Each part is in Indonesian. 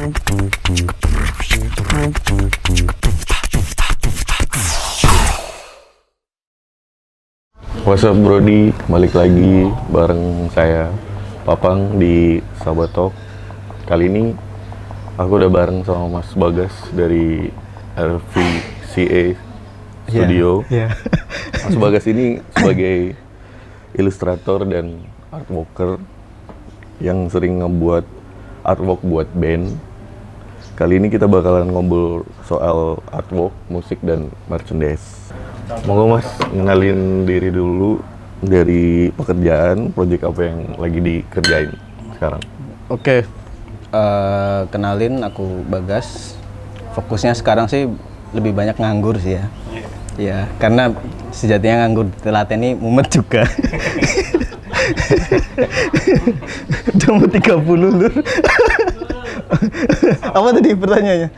What's up Brody, balik lagi bareng saya Papang di Sahabat Talk. Kali ini aku udah bareng sama Mas Bagas dari RVCA Studio. Mas Bagas ini sebagai ilustrator dan artworker yang sering ngebuat artwork buat band. Kali ini kita bakalan ngobrol soal artwork, musik, dan merchandise. Monggo Mas, ngenalin diri dulu dari pekerjaan, proyek apa yang lagi dikerjain sekarang. Oke, kenalin aku Bagas. Fokusnya sekarang sih lebih banyak nganggur sih ya. Ya, karena sejatinya nganggur telaten ini mumet juga. Udah mau 30 lur. Apa tadi pertanyaannya?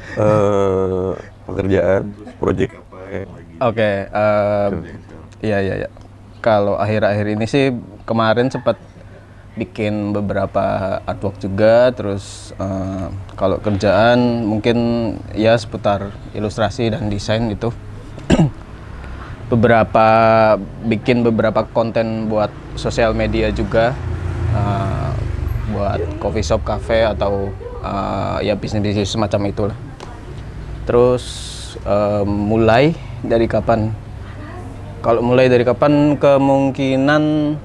Pekerjaan, proyek apa yang lagi Oke, iya. Kalau akhir-akhir ini sih kemarin sempat bikin beberapa artwork juga, terus kalau kerjaan mungkin ya seputar ilustrasi dan desain gitu. Bikin beberapa konten buat sosial media juga, buat coffee shop, cafe atau ya bisnis semacam itulah. Terus mulai dari kapan? Kalau mulai dari kapan kemungkinan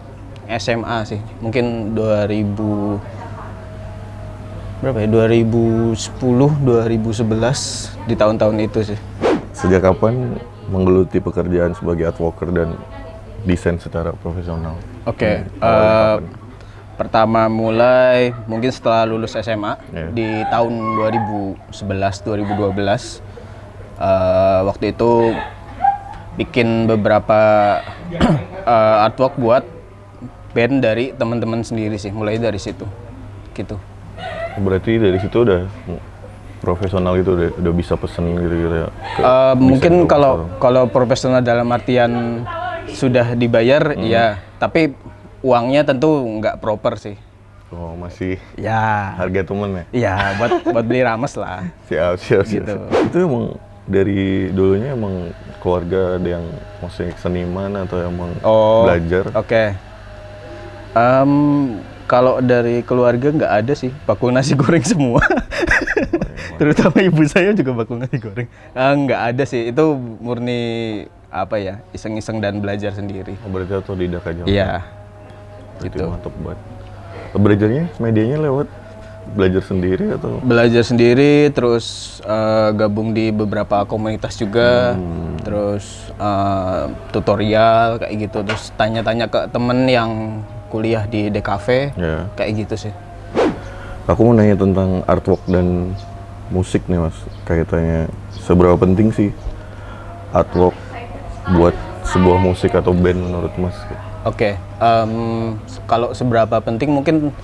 SMA sih. Mungkin 2010, 2011 di tahun-tahun itu sih. Sejak kapan menggeluti pekerjaan sebagai artworker dan desain secara profesional? Oke, pertama mulai mungkin setelah lulus SMA di tahun 2011-2012. Waktu itu bikin beberapa artwork buat band dari teman-teman sendiri sih, mulai dari situ gitu. Berarti dari situ udah profesional gitu, udah bisa pesen gitu ya? Mungkin kalau profesional dalam artian sudah dibayar ya, tapi uangnya tentu nggak proper sih. Oh, masih ya harga temen ya? Iya, buat beli rames lah. Siap. Gitu. Itu emang dari dulunya emang keluarga ada yang musik seniman atau emang belajar? Oke. Kalau dari keluarga nggak ada sih, bakul nasi goreng semua. Terutama ibu saya juga bakul nasi goreng. Nggak ada sih, itu murni apa ya, iseng-iseng dan belajar sendiri. Berarti otodidak aja? Iya. Gitu. Mantap banget. Belajarnya, medianya lewat belajar sendiri atau? Belajar sendiri, terus gabung di beberapa komunitas juga, terus tutorial kayak gitu, terus tanya-tanya ke temen yang kuliah di DKV, kayak gitu sih. Aku mau nanya tentang artwork dan musik nih Mas, kaitannya seberapa penting sih artwork buat sebuah musik atau band menurut Mas? Oke, kalau seberapa penting mungkin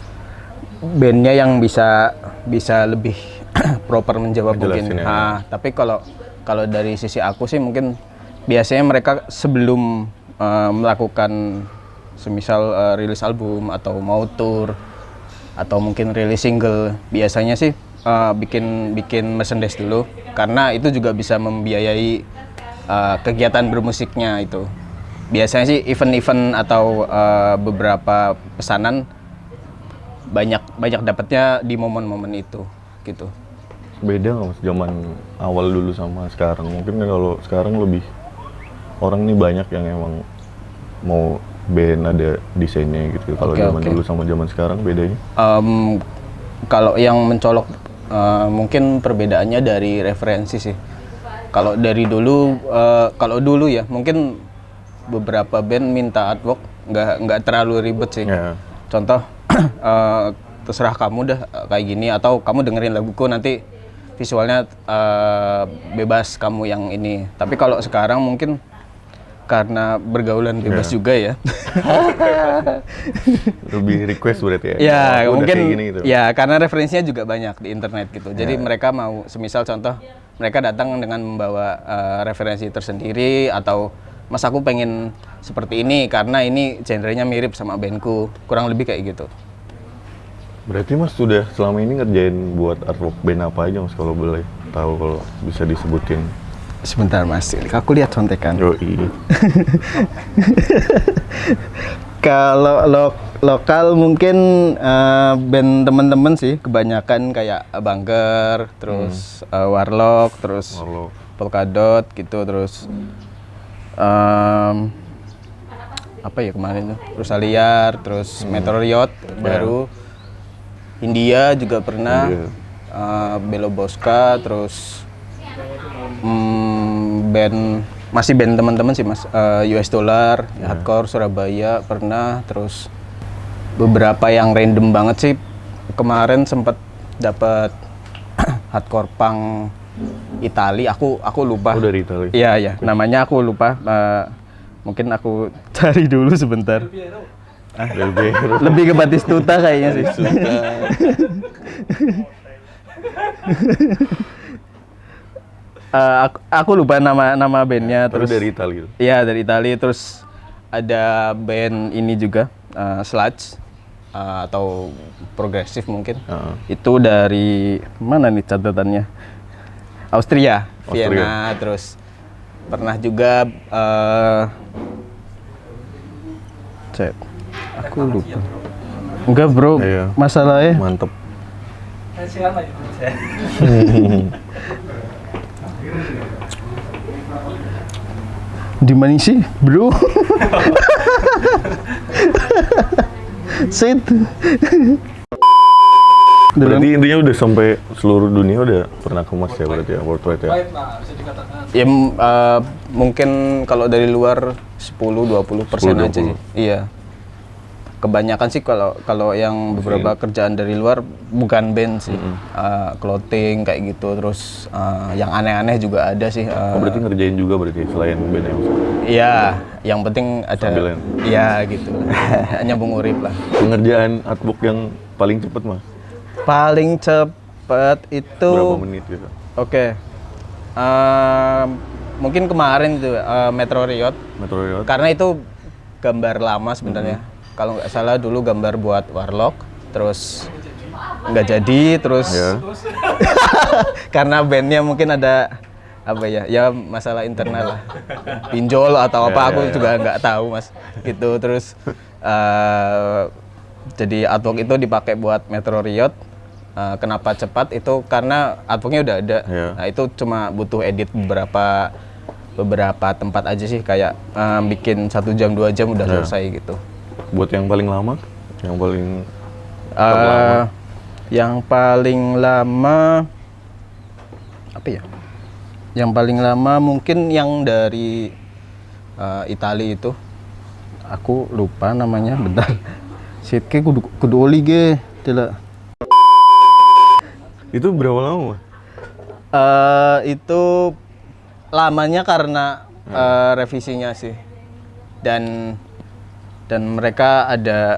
bandnya yang bisa lebih proper menjawab mungkin. Tapi kalau dari sisi aku sih mungkin biasanya mereka sebelum melakukan semisal rilis album atau mau tour atau mungkin rilis single, biasanya sih bikin merchandise dulu, karena itu juga bisa membiayai kegiatan bermusiknya itu. Biasanya sih event-event atau beberapa pesanan banyak dapatnya di momen-momen itu gitu. Beda nggak Mas zaman awal dulu sama sekarang? Mungkin kalau sekarang lebih orang nih banyak yang emang mau band ada desainnya gitu. Kalau zaman dulu sama zaman sekarang bedanya? Kalau yang mencolok mungkin perbedaannya dari referensi sih. Kalau dari dulu, kalau dulu ya mungkin beberapa band minta artwork nggak terlalu ribet sih. Contoh, terserah kamu dah kayak gini, atau kamu dengerin laguku nanti visualnya bebas kamu yang ini. Tapi kalau sekarang mungkin karena bergaulan bebas juga ya. Lebih request berarti ya? Ya mungkin gitu. Ya karena referensinya juga banyak di internet gitu. Jadi mereka mau, semisal contoh mereka datang dengan membawa referensi tersendiri, atau Mas aku pengen seperti ini karena ini genrenya mirip sama bandku, kurang lebih kayak gitu. Berarti Mas sudah selama ini ngerjain buat artwork band apa aja Mas, kalau boleh tahu, kalau bisa disebutin? Sebentar Mas, aku lihat contekan. Yoi. Kalau lokal mungkin band teman-teman sih, kebanyakan kayak Bunker, terus Warlock, terus Warlock. Polkadot gitu, terus apa ya kemarin tuh, Rusaliar, terus Meteoriot baru, India juga pernah, Belo Bosca, terus band masih band teman-teman sih Mas, US Dollar, Hardcore Surabaya pernah, terus beberapa yang random banget sih. Kemarin sempat dapat hardcore punk Itali, aku lupa. Oh, dari Itali. Iya, namanya aku lupa. Mungkin aku cari dulu sebentar. Del Piero. Lebih ke Batistuta kayaknya sih. Aku lupa nama bandnya. Terus Terus dari Itali. iya, dari Italia. Terus ada band ini juga, sludge, atau progresif mungkin. Itu dari mana nih catatannya? Austria. Vienna. Terus pernah juga aku lupa. Enggak bro, Iya. masalahnya Mantep. di mana sih bro? Set. Berarti intinya udah sampai seluruh dunia udah pernah ke Mas ya, berarti ya, worldwide ya? Ya mungkin kalau dari luar 10-20% aja sih. Iya. Kebanyakan sih kalau yang beberapa kerjaan dari luar bukan band sih. Clothing kayak gitu, terus yang aneh-aneh juga ada sih. Oh, berarti ngerjain juga berarti selain band yang Iya, yang penting ada. Sambilan. Iya gitu. Nyambung urip lah. pengerjaan artbook yang paling cepet Mas? Paling cepet itu Berapa menit gitu? Oke. Mungkin kemarin itu Meteoriot. Meteoriot? Karena itu gambar lama sebenarnya. Kalau nggak salah dulu gambar buat Warlock, terus nggak jadi, terus karena bandnya mungkin ada apa ya masalah internal lah, pinjol atau apa, aku juga nggak tahu Mas. Gitu, terus jadi artwork itu dipakai buat Meteoriot. Kenapa cepat itu karena artworknya udah ada. Nah itu cuma butuh edit beberapa tempat aja sih, kayak bikin 1 jam 2 jam udah selesai gitu. Buat yang paling lama? Yang paling yang paling lama apa ya? Yang paling lama mungkin yang dari Italia itu. Aku lupa namanya, bentar. Sitke kudu oli ge, tidak. Itu berapa lama? Itu lamanya karena revisinya sih. Dan mereka ada,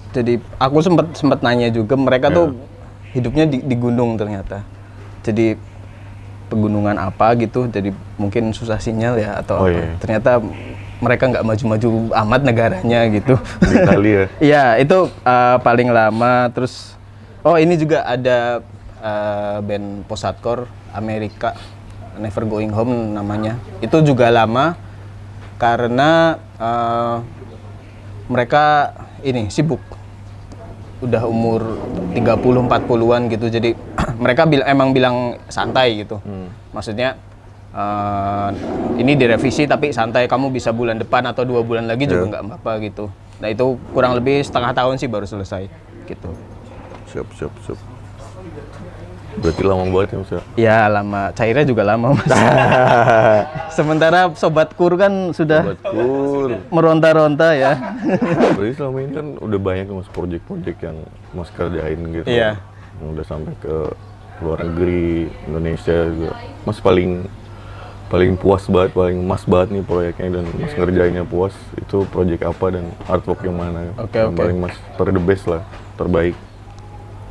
jadi aku sempat nanya juga, mereka tuh hidupnya di gunung ternyata. Jadi pegunungan apa gitu, jadi mungkin susah sinyal ya atau apa. Ternyata mereka nggak maju-maju amat negaranya gitu. Di Italia? Iya, itu paling lama. Terus ini juga ada band post-hardcore Amerika, Never Going Home namanya. Itu juga lama karena mereka ini sibuk, udah umur 30-40-an gitu, jadi mereka emang bilang santai gitu. Maksudnya ini direvisi tapi santai, kamu bisa bulan depan atau 2 bulan lagi juga nggak apa-apa gitu. Nah itu kurang lebih setengah tahun sih baru selesai gitu. Siap. Berarti lama banget ya Mas? Ya lama, cairnya juga lama Mas. Sementara Sobat Kur kan sudah meronta-ronta ya. Berarti selama ini kan udah banyak Mas project-project yang Mas kerjain gitu. Iya. Yang udah sampai ke luar negeri, Indonesia juga. Mas paling puas banget, paling mas banget nih proyeknya dan Mas ngerjainnya puas, itu project apa dan artwork yang mana? Yang paling Mas the best lah, terbaik.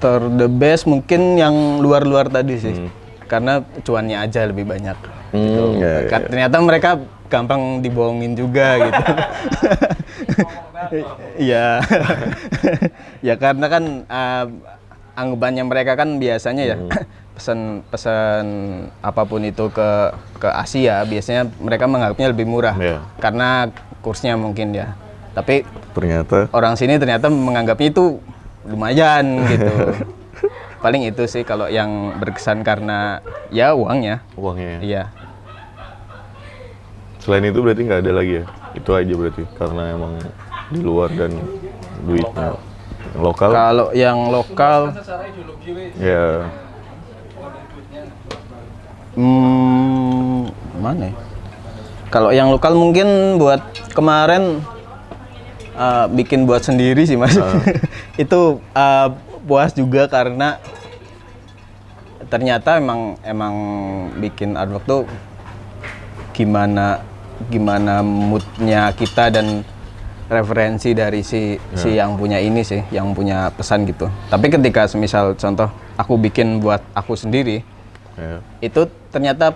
The best mungkin yang luar-luar tadi sih, karena cuannya aja lebih banyak. Ternyata mereka gampang dibohongin juga gitu. Iya. Ya karena kan anggapannya mereka kan biasanya ya pesan apapun itu ke Asia biasanya mereka menganggapnya lebih murah karena kursnya mungkin ya. Tapi ternyata orang sini ternyata menganggapnya itu lumayan gitu. Paling itu sih kalau yang berkesan karena ya uangnya. Iya. Selain itu berarti nggak ada lagi ya? Itu aja berarti karena emang di luar dan duitnya lokal. Kalau yang lokal ya mana ya? Kalau yang lokal mungkin buat kemarin bikin buat sendiri sih Mas. Itu puas juga karena ternyata emang bikin artwork tuh gimana moodnya kita dan referensi dari si yang punya ini sih, yang punya pesan gitu. Tapi ketika semisal contoh aku bikin buat aku sendiri, itu ternyata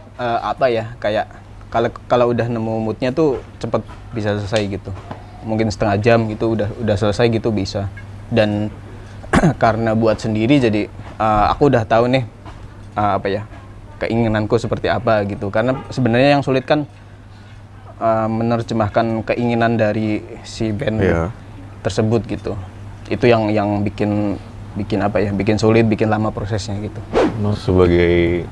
kayak kalau udah nemu moodnya tuh cepet bisa selesai gitu. Mungkin setengah jam gitu udah selesai gitu bisa. Dan karena buat sendiri jadi aku udah tahu nih keinginanku seperti apa gitu. Karena sebenarnya yang sulit kan menerjemahkan keinginan dari si band tersebut gitu. Itu yang bikin sulit, bikin lama prosesnya gitu. Mas sebagai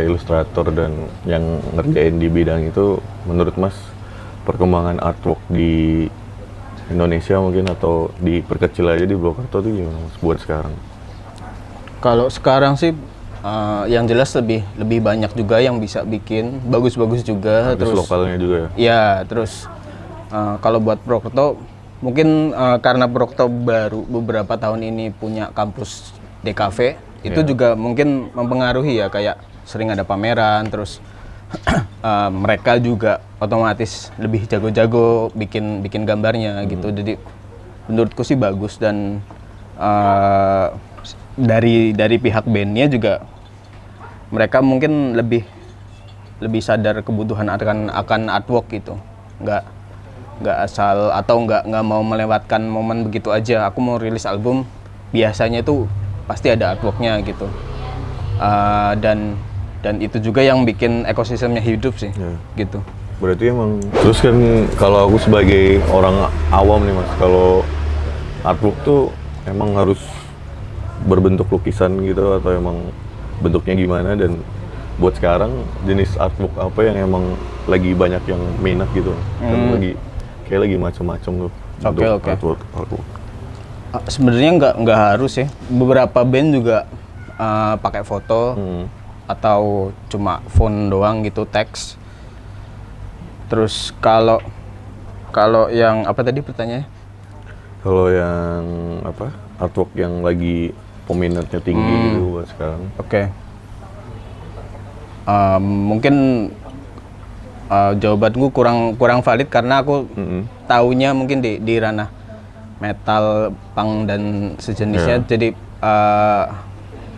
ilustrator dan yang ngerjain di bidang itu, menurut Mas perkembangan artwork di Indonesia mungkin atau diperkecil aja di Purwokerto tuh gimana Mas buat sekarang? Kalau sekarang sih yang jelas lebih banyak juga yang bisa bikin bagus-bagus juga. Terus lokalnya juga ya? Iya, terus kalau buat Purwokerto mungkin karena Purwokerto baru beberapa tahun ini punya kampus DKV, itu juga mungkin mempengaruhi ya, kayak sering ada pameran, terus mereka juga otomatis lebih jago-jago bikin gambarnya gitu. Jadi menurutku sih bagus, dan dari pihak bandnya juga mereka mungkin lebih sadar kebutuhan akan artwork gitu. Nggak asal atau nggak mau melewatkan momen begitu aja. Aku mau rilis album, biasanya itu pasti ada artworknya gitu. Dan itu juga yang bikin ekosistemnya hidup sih, gitu. Berarti emang, terus kan kalau aku sebagai orang awam nih Mas, kalau artwork tuh emang harus berbentuk lukisan gitu atau emang bentuknya gimana, dan buat sekarang jenis artwork apa yang emang lagi banyak yang minat gitu? Kan lagi macam-macam tuh bentuk artwork. Sebenarnya nggak harus ya. Beberapa band juga pakai foto atau cuma font doang gitu, teks. Terus kalau yang apa tadi pertanyaannya? Kalau yang artwork yang lagi peminatnya tinggi gitu buat sekarang. Mungkin jawabanku kurang valid karena aku taunya mungkin di ranah metal, punk dan sejenisnya. Jadi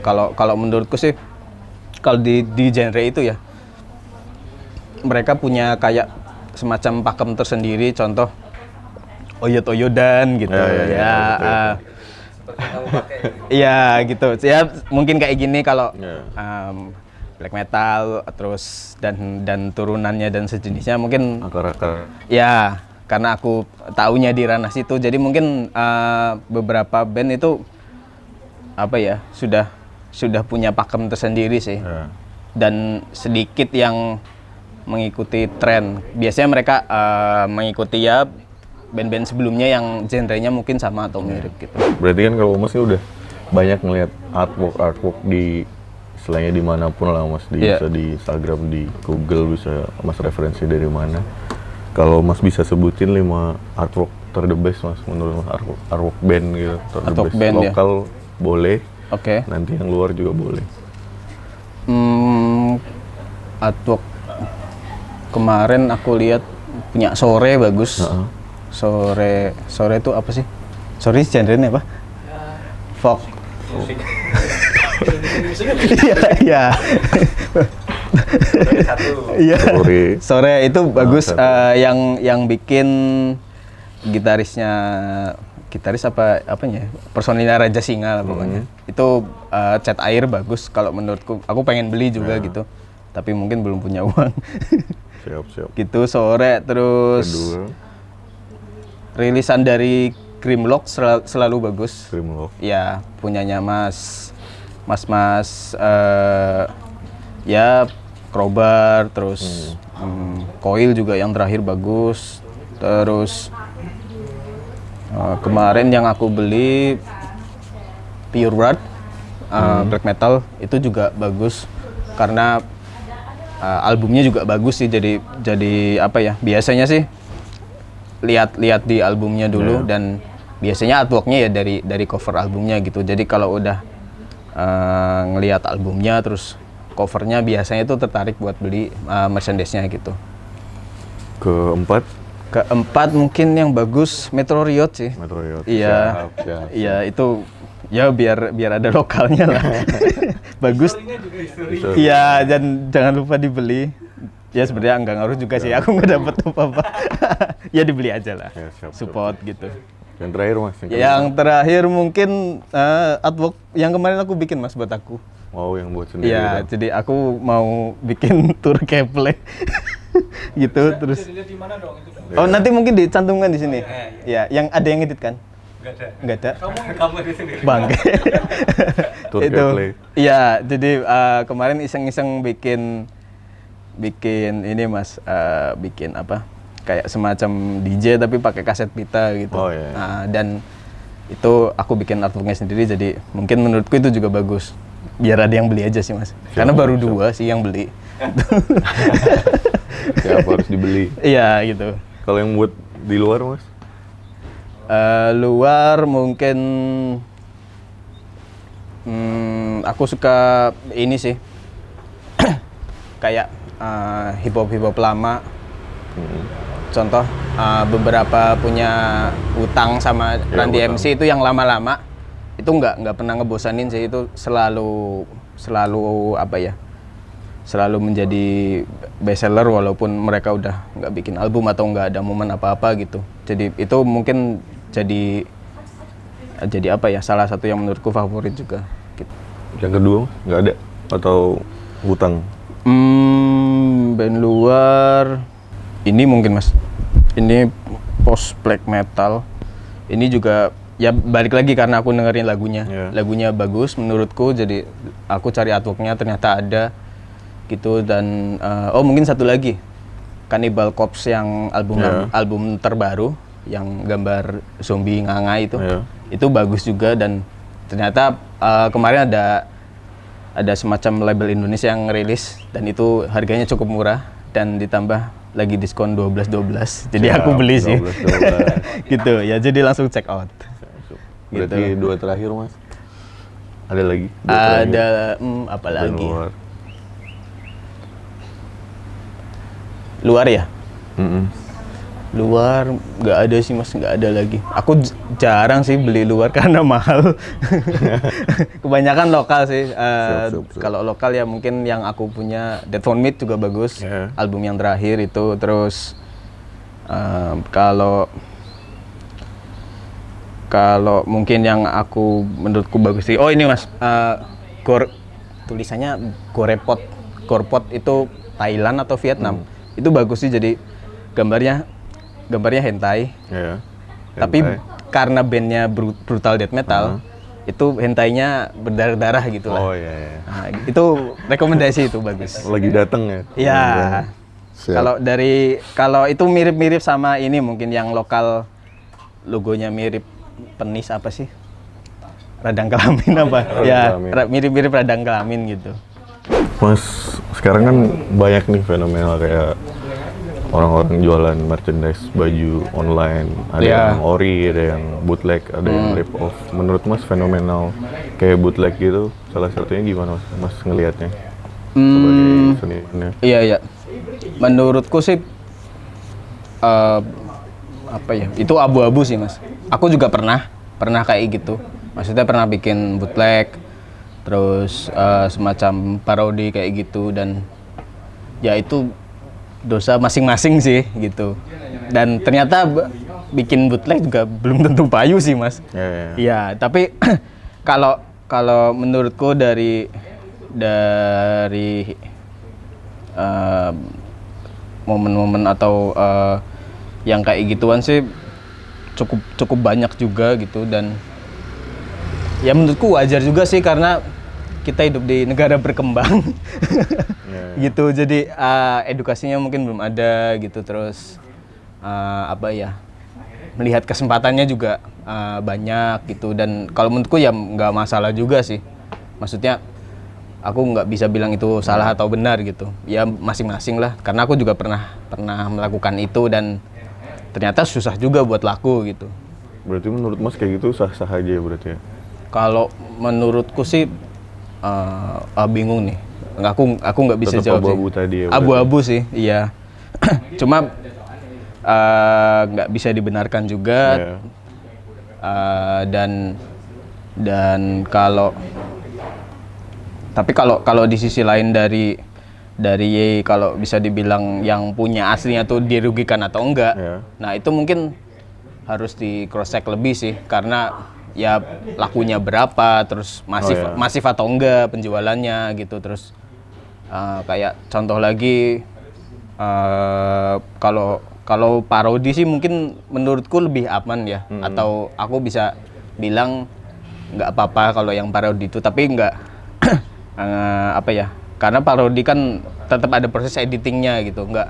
kalau menurutku sih, kalau di genre itu ya, mereka punya kayak semacam pakem tersendiri, contoh oyod-oyodan gitu. Iya gitu. Ya mungkin kayak gini kalau black metal terus dan turunannya dan sejenisnya mungkin akar-akar. Ya, karena aku taunya di ranah situ. Jadi mungkin beberapa band itu sudah punya pakem tersendiri sih. Dan sedikit yang mengikuti tren. Biasanya mereka mengikuti ya band-band sebelumnya yang genrenya mungkin sama atau mirip gitu. Berarti kan kalau Mas udah banyak ngelihat artwork di istilahnya dimanapun lah Mas, bisa di Instagram, di Google, bisa Mas referensi dari mana. Kalau Mas bisa sebutin 5 artwork terdebes Mas menurut Mas, artwork band gitu, terdebes lokal boleh. Nanti yang luar juga boleh. Artwork kemarin aku lihat punya Sore bagus. Sore itu apa sih? Sore genre-nya apa? Folk. Iya. Sore itu bagus. Yang bikin gitaris apanya? Personilnya Raja Singa lah pokoknya. Itu cat air bagus kalau menurutku. Aku pengen beli juga gitu. Tapi mungkin belum punya uang. Siap. Gitu sore terus. Kedua, Rilisan dari Grimlock selalu bagus. Grimlock. Ya, punyanya Mas ya Crowbar, terus Coil juga yang terakhir bagus. Terus kemarin yang aku beli Pure Blood black metal itu juga bagus karena albumnya juga bagus sih. Jadi apa ya? Biasanya sih lihat di albumnya dulu dan biasanya artworknya ya dari cover albumnya gitu. Jadi kalau udah ngelihat albumnya terus covernya biasanya tuh tertarik buat beli merchandise-nya gitu. Keempat mungkin yang bagus Metro Riot sih. Metro Riot. Iya. Siap. Iya itu ya biar ada lokalnya lah. Bagus. Iya dan jangan lupa dibeli. Ya sebenarnya enggak ngaruh juga sih. Aku nggak dapet apa-apa. Ya dibeli aja lah. Ya, siap. Support gitu. Yang terakhir Mas. Yang terakhir mungkin artwork yang kemarin aku bikin Mas buat aku. Mau yang buat sendiri. Iya, jadi aku mau bikin tour Kepler gitu terus. Oh, nanti mungkin dicantumkan di sini. Ya, yang ada yang edit kan? Enggak ada. Kamu edit sendiri. Bangke. Tour Itu. Kepler. Iya, jadi kemarin iseng-iseng bikin ini Mas, bikin apa? Kayak semacam DJ tapi pakai kaset pita gitu. Oh, iya. Dan itu aku bikin artworknya sendiri, jadi mungkin menurutku itu juga bagus. Biar ada yang beli aja sih Mas. Karena baru 2 sih yang beli. Ya harus dibeli. Iya gitu. Kalau yang buat di luar Mas? Luar mungkin aku suka ini sih. Kayak hip hop lama. Contoh beberapa punya Utang sama Randy MC itu yang lama-lama. Itu nggak pernah ngebosanin sih, itu selalu apa ya, selalu menjadi bestseller walaupun mereka udah nggak bikin album atau nggak ada momen apa-apa gitu. Jadi itu mungkin jadi apa ya, salah satu yang menurutku favorit juga gitu. Yang kedua nggak ada atau Utang? Band luar ini mungkin Mas, ini post black metal ini juga ya balik lagi karena aku dengerin lagunya bagus menurutku, jadi aku cari artworknya ternyata ada gitu. Dan mungkin satu lagi Cannibal Corpse yang album terbaru yang gambar zombie nganga itu bagus juga. Dan ternyata kemarin ada semacam label Indonesia yang rilis dan itu harganya cukup murah dan ditambah lagi diskon 12 jadi aku beli sih 12. Gitu ya, jadi langsung check out. Berarti gitu. 2 terakhir Mas? Ada lagi? Ada apa lagi? Luar ya? Luar nggak ada sih Mas, nggak ada lagi. Aku jarang sih beli luar karena mahal. Kebanyakan lokal sih. Kalau lokal ya mungkin yang aku punya Dead for Meat juga bagus. Album yang terakhir itu. Terus kalau mungkin yang menurutku bagus sih. Oh ini Mas, tulisannya Gorepot itu Thailand atau Vietnam. Itu bagus sih, jadi gambarnya hentai. Tapi karena bandnya brutal death metal, itu hentainya berdarah-darah gitu lah. Oh iya. Nah, itu rekomendasi itu bagus. Lagi dateng ya? Iya. Kalau itu mirip-mirip sama ini mungkin yang lokal, logonya mirip penis apa sih? Radang kelamin apa? Mirip-mirip radang kelamin gitu. Mas, sekarang kan banyak nih fenomena kayak orang-orang jualan merchandise baju online, ada yang ori, ada yang bootleg, ada yang rip off. Menurut Mas fenomenal kayak bootleg gitu, salah satunya gimana Mas ngelihatnya sebagai senimannya? Iya. Menurutku sih apa ya? Itu abu-abu sih Mas. Aku juga pernah kayak gitu. Maksudnya pernah bikin bootleg, terus semacam parodi kayak gitu, dan ya itu dosa masing-masing sih gitu. Dan ternyata bikin bootleg juga belum tentu payu sih mas. Iya, tapi kalau menurutku dari momen-momen atau yang kayak gituan sih cukup banyak juga gitu, dan ya menurutku wajar juga sih karena kita hidup di negara berkembang gitu, jadi edukasinya mungkin belum ada gitu, terus melihat kesempatannya juga banyak gitu, dan kalau menurutku ya nggak masalah juga sih, maksudnya aku nggak bisa bilang itu salah atau benar gitu, ya masing-masing lah, karena aku juga pernah melakukan itu dan ternyata susah juga buat laku gitu. Berarti menurut Mas kayak gitu sah-sah aja ya berarti ya? Kalau menurutku sih bingung nih, aku nggak bisa tetap jawab abu-abu sih. tadi ya? Abu-abu sih, iya. Cuma nggak bisa dibenarkan juga. Dan kalau di sisi lain dari kalau bisa dibilang yang punya aslinya tuh dirugikan atau enggak, nah itu mungkin harus di cross check lebih sih, karena ya lakunya berapa, terus masif atau enggak penjualannya gitu, terus kayak contoh lagi kalau parodi sih mungkin menurutku lebih aman ya, atau aku bisa bilang nggak apa-apa kalau yang parodi itu, tapi nggak karena parodi kan tetap ada proses editingnya gitu, nggak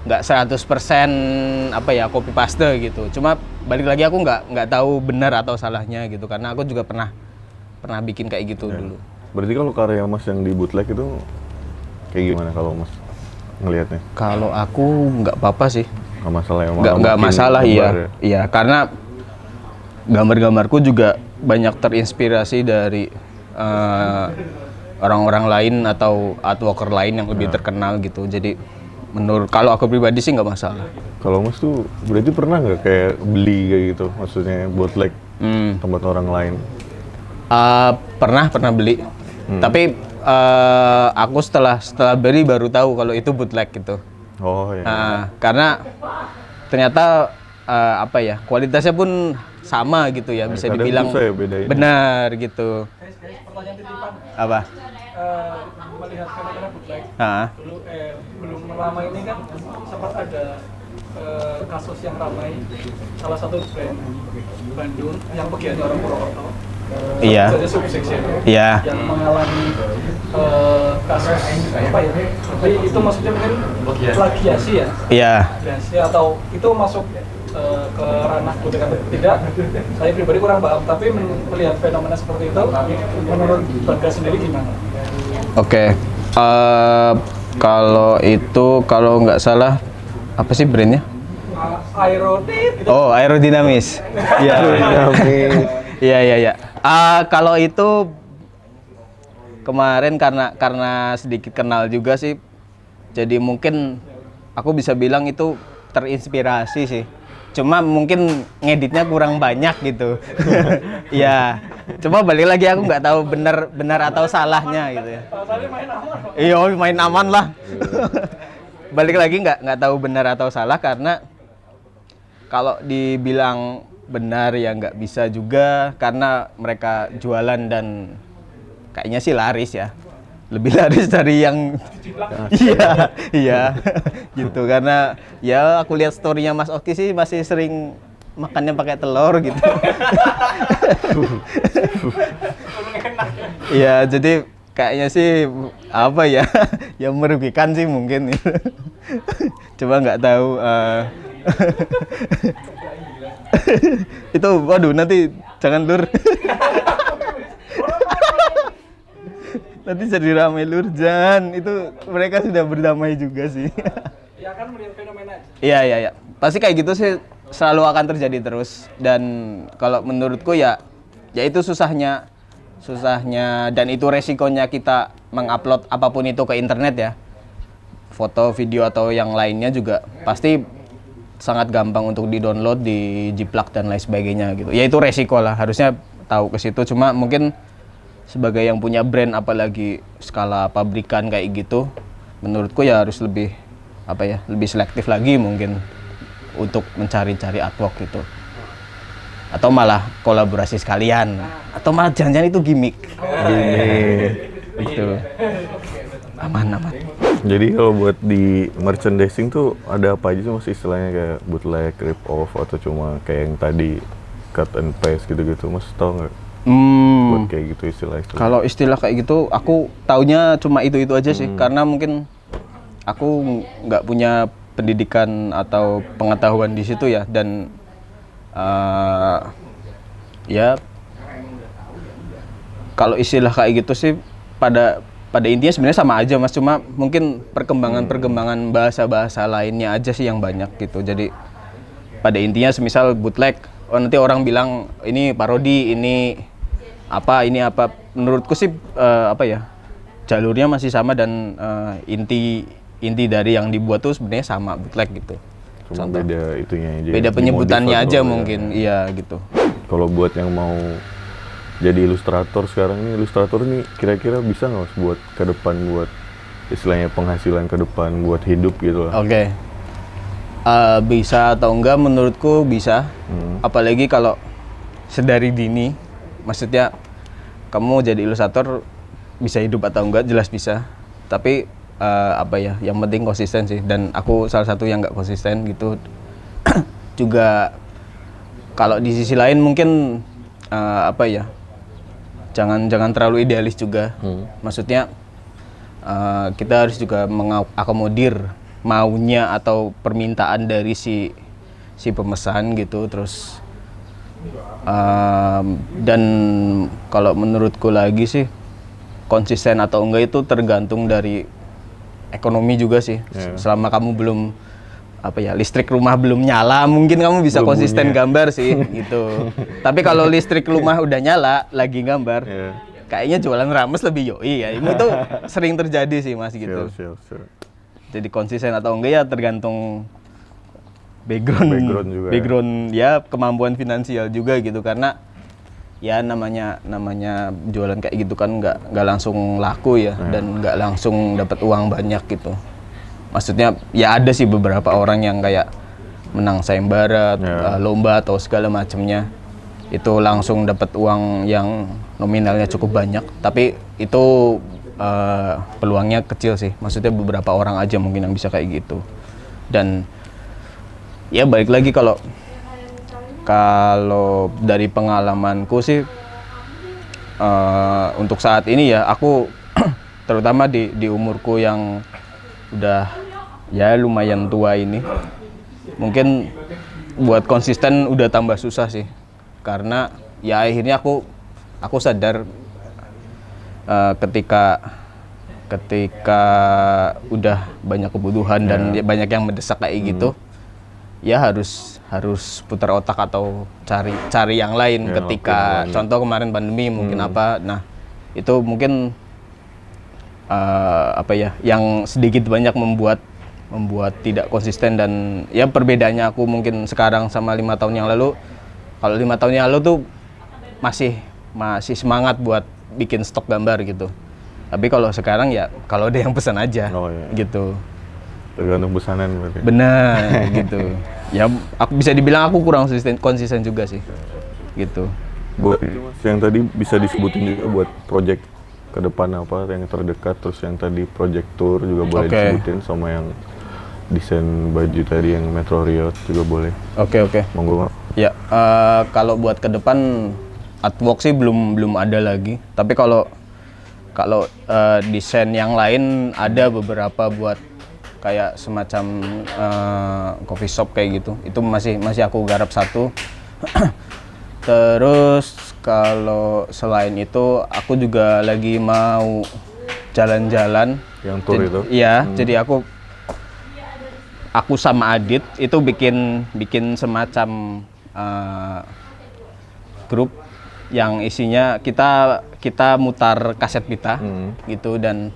100% copy paste gitu. Cuma balik lagi aku nggak tahu benar atau salahnya gitu, karena aku juga pernah bikin kayak gitu dulu. Berarti kalau karya Mas yang di bootleg itu kayak gimana kalau Mas ngelihatnya? Kalau aku nggak apa-apa sih. Nggak masalah ya? Nggak masalah, iya, karena gambar-gambarku juga banyak terinspirasi dari orang-orang lain atau artworker lain yang lebih terkenal gitu. Jadi kalau aku pribadi sih nggak masalah. Kalau Mas tuh berarti pernah nggak kayak beli kayak gitu, maksudnya bootleg tempat orang lain? Pernah beli, tapi aku setelah beli baru tahu kalau itu bootleg gitu. Oh iya. Karena ternyata kualitasnya pun sama gitu ya, bisa dibilang susah ya bedain. Benar gitu. Pertanyaan titipan. Apa? Melihat fenomena bootleg dulu belum lama ini kan sempat ada kasus yang ramai, salah satu brand Bandung yang bagian orang Purwokerto, iya, jadi subsection iya, yang mengalami kasus tapi itu maksudnya mungkin plagiasi ya, iya, plagiasi atau itu masuk ke ranah bootleg atau tidak, saya pribadi kurang paham, tapi melihat fenomena seperti itu menurut Bagas sendiri gimana? Oke. Kalau nggak salah apa sih brandnya? Aerodit gitu. Oh, aerodinamis. Iya. Iya. Kalau itu kemarin karena sedikit kenal juga sih, jadi mungkin aku bisa bilang itu terinspirasi sih. Cuma mungkin ngeditnya kurang banyak gitu. Iya. Cuma balik lagi aku nggak tahu benar atau salahnya gitu ya. Iya, main aman lah. Balik lagi nggak tahu benar atau salah, karena kalau dibilang benar ya nggak bisa juga, karena mereka jualan dan kayaknya sih laris ya. Lebih laris dari yang iya gitu, karena ya aku lihat story-nya Mas Oki sih masih sering makannya pakai telur gitu. Iya, jadi kayaknya sih yang merugikan sih mungkin. Coba nggak tahu. Itu waduh, nanti jangan lur. Nanti jadi ramai lur, jangan. Itu mereka sudah berdamai juga sih. Ya kan melihat fenomena. Iya. Pasti kayak gitu sih selalu akan terjadi terus. Dan kalau menurutku ya itu susahnya dan itu resikonya kita mengupload apapun itu ke internet ya. Foto, video atau yang lainnya juga pasti sangat gampang untuk di-download, dijiplak dan lain sebagainya gitu. Ya itu resiko lah, harusnya tahu ke situ. Cuma mungkin sebagai yang punya brand, apalagi skala pabrikan kayak gitu, menurutku ya harus lebih selektif lagi mungkin untuk mencari-cari artwork gitu. Atau malah kolaborasi sekalian, atau malah jangan-jangan itu gimmick. Itu aman. Jadi kalau buat di merchandising tuh ada apa aja sih Mas istilahnya, kayak bootleg, rip off, atau cuma kayak yang tadi cut and paste gitu-gitu, Mas tau nggak? Buat kayak gitu istilah itu. Kalau istilah kayak gitu, aku taunya cuma itu aja sih, karena mungkin aku nggak punya pendidikan atau pengetahuan di situ ya, dan ya kalau istilah kayak gitu sih pada intinya sebenarnya sama aja Mas, cuma mungkin perkembangan bahasa lainnya aja sih yang banyak gitu. Jadi pada intinya semisal bootleg, nanti orang bilang ini parodi, ini apa, menurutku sih jalurnya masih sama, dan inti dari yang dibuat tuh sebenarnya sama, bootleg gitu. Cuma beda itunya aja. Beda penyebutannya aja mungkin, iya gitu. Kalau buat yang mau jadi ilustrator sekarang nih, ilustrator nih kira-kira bisa nggak Mas buat ke depan, buat istilahnya penghasilan ke depan, buat hidup gitu lah. Oke. Bisa atau enggak, menurutku bisa. Apalagi kalau sedari dini, maksudnya kamu jadi ilustrator bisa hidup atau enggak, jelas bisa. Tapi yang penting konsisten sih, dan aku salah satu yang nggak konsisten gitu. Juga kalau di sisi lain mungkin jangan terlalu idealis juga. Maksudnya kita harus juga mengakomodir maunya atau permintaan dari si pemesan gitu. Terus dan kalau menurutku lagi sih, konsisten atau enggak itu tergantung dari ekonomi juga sih. Selama kamu belum listrik rumah belum nyala, mungkin kamu bisa konsisten gambar sih gitu. Tapi kalau listrik rumah udah nyala lagi gambar, kayaknya jualan rames lebih yoi ya. Ini tuh sering terjadi sih Mas gitu. Sure. Jadi konsisten atau enggak ya tergantung background ya, kemampuan finansial juga gitu. Karena ya namanya jualan kayak gitu kan nggak langsung laku ya, dan nggak langsung dapat uang banyak gitu. Maksudnya ya ada sih beberapa orang yang kayak menang sayembara, lomba atau segala macamnya, itu langsung dapat uang yang nominalnya cukup banyak. Tapi itu peluangnya kecil sih. Maksudnya beberapa orang aja mungkin yang bisa kayak gitu. Dan ya balik lagi, kalau dari pengalamanku sih, untuk saat ini ya aku terutama di umurku yang udah ya lumayan tua ini, mungkin buat konsisten udah tambah susah sih. Karena ya akhirnya aku sadar ketika udah banyak kebutuhan dan banyak yang mendesak kayak gitu, ya harus putar otak atau cari yang lain. Ketika contoh kemarin pandemi mungkin nah itu mungkin yang sedikit banyak membuat tidak konsisten. Dan ya perbedaannya aku mungkin sekarang sama 5 tahun yang lalu, kalau 5 tahun yang lalu tuh masih semangat buat bikin stok gambar gitu. Tapi kalau sekarang ya kalau ada yang pesan aja gitu. Tergantung pesanan berarti. Benar gitu. Ya aku bisa dibilang aku kurang konsisten juga sih gitu. Buat yang tadi bisa disebutin juga buat project ke depan apa yang terdekat, terus yang tadi project tour juga boleh disebutin, sama yang desain baju tadi yang Metro Riot juga boleh. Oke. Monggo. Ya, kalau buat ke depan artwork sih belum ada lagi. Tapi kalau desain yang lain ada beberapa, buat kayak semacam coffee shop kayak gitu. Itu masih aku garap satu. Terus kalau selain itu aku juga lagi mau jalan-jalan. Yang tour itu? Iya, jadi aku sama Adit itu bikin semacam grup yang isinya kita mutar kaset pita gitu. Dan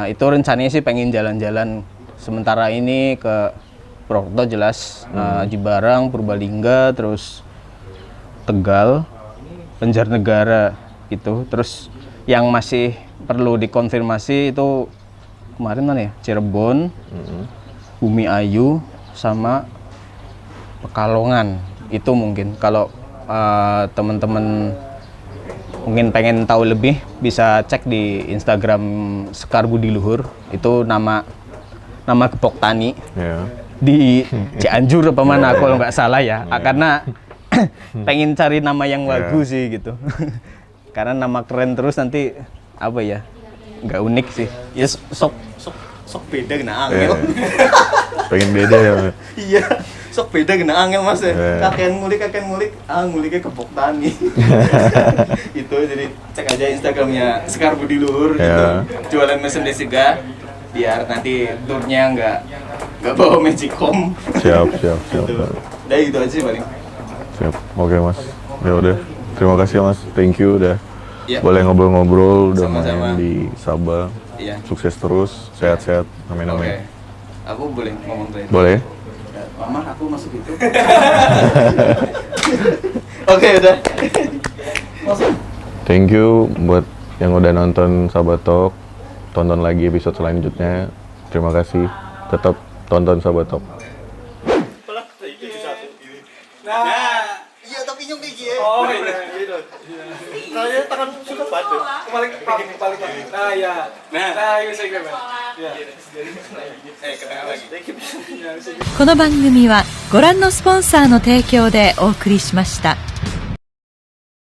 itu rencananya sih pengen jalan-jalan sementara ini ke Purwokerto jelas, Jimbarang, Purbalingga, terus Tegal, Banjarnegara gitu. Terus yang masih perlu dikonfirmasi itu kemarin mana ya, Cirebon, Bumi Ayu, sama Pekalongan itu mungkin kalau teman-teman mungkin pengen tahu lebih bisa cek di Instagram Sekar Budi Luhur, itu nama Gepok Tani Ya. di Cianjur apa mana kalau nggak salah ya. Karena pengen cari nama yang bagus sih gitu. Karena nama keren terus nanti apa ya, nggak unik sih ya, sok beda kena angel. Pengen beda ya. Iya, sok beda kena angel mas ya. Kakek ngulik, nguliknya Gepok Tani. Itu jadi cek aja Instagramnya Sekar Budi Luhur gitu. Jualan mesin desiga biar nanti turnya nggak bawa magicom. Siap. Gitu. Udah gitu aja sih paling. Siap. Oke mas. Ya udah. Terima kasih mas. Thank you udah. Ya. Boleh ngobrol-ngobrol, udah Sama-sama. main di Sabah. Iya. Sukses terus, sehat-sehat. Amin Oke. amin. Aku boleh ngomong tadi. Boleh? Mama, aku masuk itu. Oke, udah. Thank you buat yang udah nonton Sahabat Talk. Tonton lagi episode selanjutnya. Terima kasih. Tetap tonton Sahabat Talk. Iya, tapi nyong kayak gini. Oh iya. Saya tangan sudah batu. Balik. Nah ya. Nah ini saya gimana? Ya. Kena lagi. この番組はご覧のスポンサーの提供でお送りしました。